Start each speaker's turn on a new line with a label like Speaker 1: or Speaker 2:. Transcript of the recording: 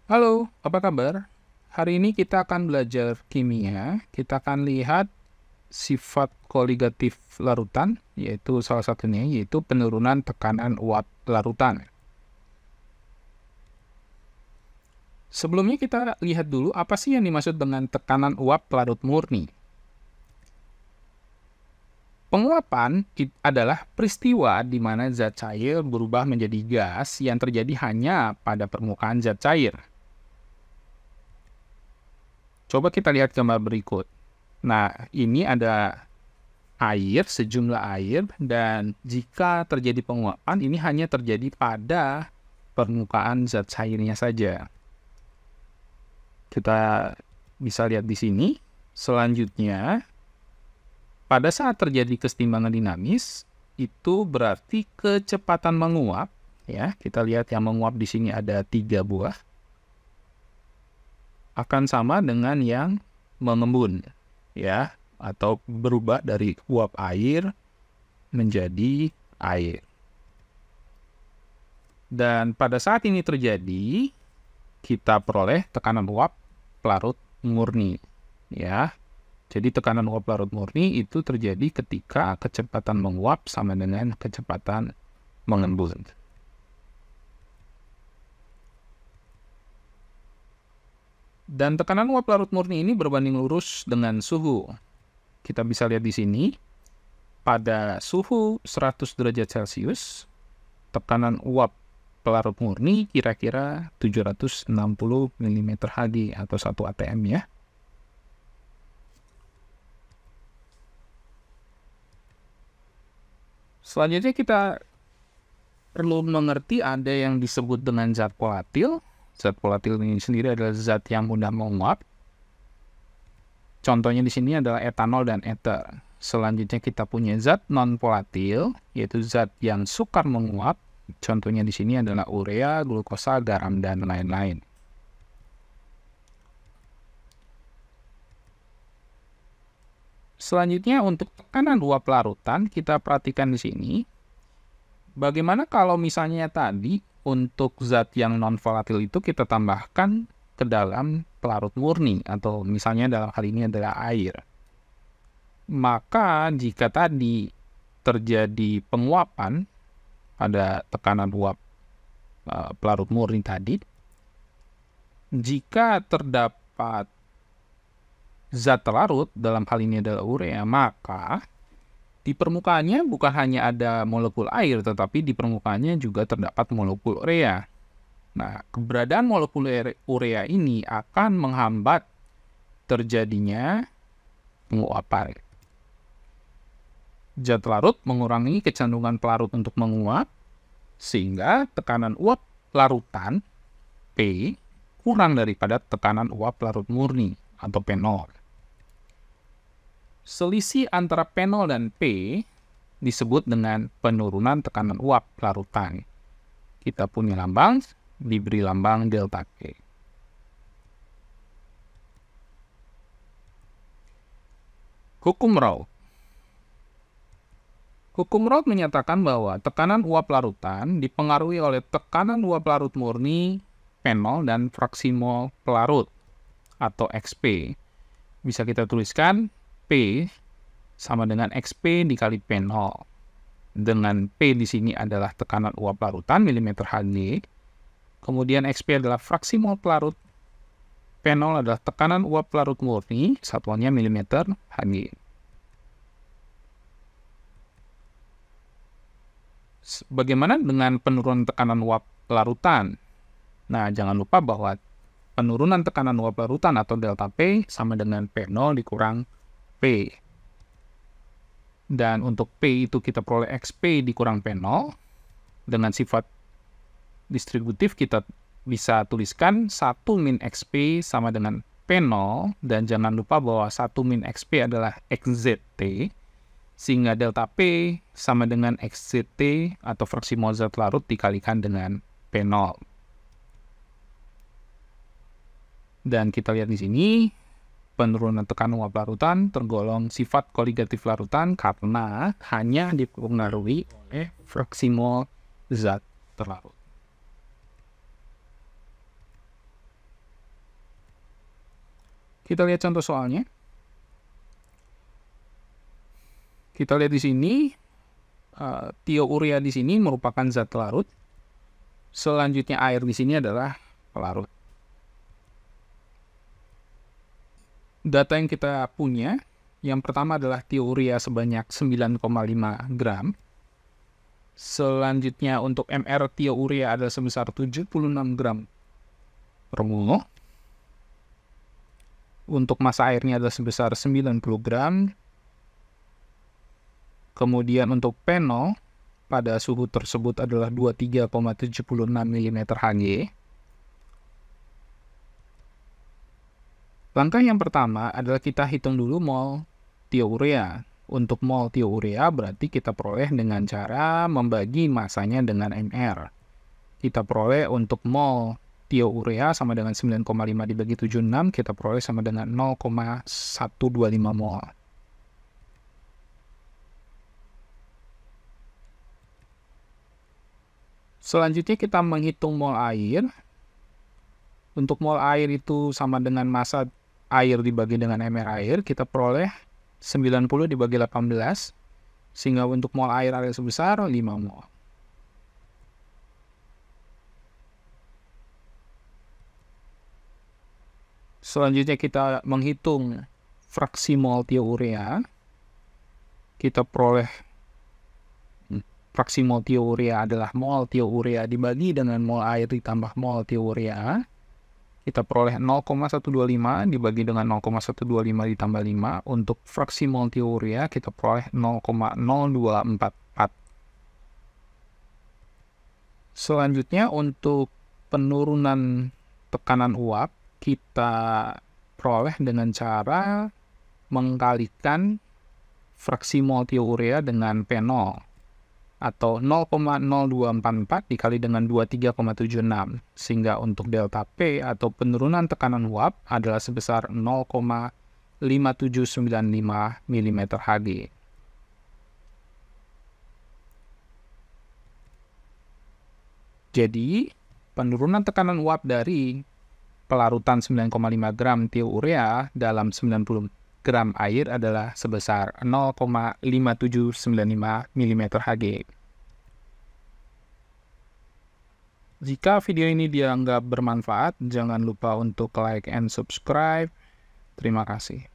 Speaker 1: Halo, apa kabar? Hari ini kita akan belajar kimia. Kita akan lihat sifat koligatif larutan, yaitu salah satunya yaitu penurunan tekanan uap larutan. Sebelumnya kita lihat dulu apa sih yang dimaksud dengan tekanan uap larut murni. Penguapan adalah peristiwa di mana zat cair berubah menjadi gas yang terjadi hanya pada permukaan zat cair. Coba kita lihat gambar berikut. Nah, ini ada air, sejumlah air, dan jika terjadi penguapan, ini hanya terjadi pada permukaan zat cairnya saja. Kita bisa lihat di sini. Selanjutnya, pada saat terjadi kesetimbangan dinamis, itu berarti kecepatan menguap, ya. Kita lihat yang menguap di sini ada 3 buah, akan sama dengan yang mengembun, ya, atau berubah dari uap air menjadi air. Dan pada saat ini terjadi, kita peroleh tekanan uap larut murni, ya. Jadi tekanan uap larut murni itu terjadi ketika kecepatan menguap sama dengan kecepatan mengembun. Dan tekanan uap larut murni ini berbanding lurus dengan suhu. Kita bisa lihat di sini, pada suhu 100 derajat Celcius, tekanan uap pelarut murni kira-kira 760 mm Hg atau 1 atm ya. Selanjutnya kita perlu mengerti ada yang disebut dengan zat volatil. Zat volatil ini sendiri adalah zat yang mudah menguap. Contohnya di sini adalah etanol dan ether. Selanjutnya kita punya zat non-volatil, yaitu zat yang sukar menguap. Contohnya di sini adalah urea, glukosa, garam, dan lain-lain. Selanjutnya untuk tekanan uap larutan, kita perhatikan di sini. Bagaimana kalau misalnya tadi untuk zat yang non-volatil itu kita tambahkan ke dalam pelarut murni, atau misalnya dalam hal ini adalah air. Maka jika tadi terjadi penguapan pada tekanan uap pelarut murni tadi, jika terdapat zat terlarut, dalam hal ini adalah urea, maka di permukaannya bukan hanya ada molekul air, tetapi di permukaannya juga terdapat molekul urea. Nah, keberadaan molekul urea ini akan menghambat terjadinya penguapan. Zat larut mengurangi kecenderungan pelarut untuk menguap, sehingga tekanan uap larutan P kurang daripada tekanan uap larut murni atau P0. Selisih antara P0 dan P disebut dengan penurunan tekanan uap larutan. Kita punya lambang, diberi lambang delta P. Hukum Raoult. Hukum Raoult menyatakan bahwa tekanan uap larutan dipengaruhi oleh tekanan uap larut murni P0 dan fraksi mol pelarut atau XP. Bisa kita tuliskan P sama dengan XP dikali P0. Dengan P di sini adalah tekanan uap larutan mm Hg. Kemudian XP adalah fraksi mol pelarut. P0 adalah tekanan uap larut murni, satuannya mm Hg. Bagaimana dengan penurunan tekanan uap larutan? Nah, jangan lupa bahwa penurunan tekanan uap larutan atau delta P sama dengan P0 dikurang P. Dan untuk P itu kita peroleh XP dikurang P0. Dengan sifat distributif kita bisa tuliskan 1 min XP sama dengan P0. Dan jangan lupa bahwa 1 min XP adalah XZT. Sehingga delta P sama dengan XZT atau fraksi mol zat larut dikalikan dengan P0. Dan kita lihat di sini, penurunan tekanan uap larutan tergolong sifat koligatif larutan karena hanya dipengaruhi oleh fraksi mol zat terlarut. Kita lihat contoh soalnya. Kita lihat di sini, thiourea di sini merupakan zat larut. Selanjutnya air di sini adalah pelarut. Data yang kita punya, yang pertama adalah thiourea sebanyak 9,5 gram. Selanjutnya untuk MR thiourea adalah sebesar 76 gram per mol. Untuk massa airnya adalah sebesar 90 gram. Kemudian untuk penol pada suhu tersebut adalah 23,76 mm Hg. Langkah yang pertama adalah kita hitung dulu mol thiourea. Untuk mol thiourea berarti kita peroleh dengan cara membagi masanya dengan MR. Kita peroleh untuk mol thiourea sama dengan 9,5 dibagi 76, kita peroleh sama dengan 0,125 mol. Selanjutnya kita menghitung mol air. Untuk mol air itu sama dengan massa air dibagi dengan MR air, kita peroleh 90 dibagi 18, sehingga untuk mol air ada sebesar 5 mol. Selanjutnya kita menghitung fraksi mol thiourea. Kita peroleh fraksi mol thiourea adalah mol thiourea dibagi dengan mol air ditambah mol thiourea. Kita peroleh 0,125 dibagi dengan 0,125 ditambah 5. Untuk fraksi mol thiourea kita peroleh 0,0244. Selanjutnya untuk penurunan tekanan uap kita peroleh dengan cara mengkalikan fraksi mol thiourea dengan P0. Atau 0,0244 dikali dengan 23,76, sehingga untuk delta P atau penurunan tekanan uap adalah sebesar 0,5795 mm Hg. Jadi, penurunan tekanan uap dari pelarutan 9,5 gram thiourea dalam 90 gram air adalah sebesar 0,5795 mm Hg. Jika video ini dianggap bermanfaat, jangan lupa untuk like and subscribe. Terima kasih.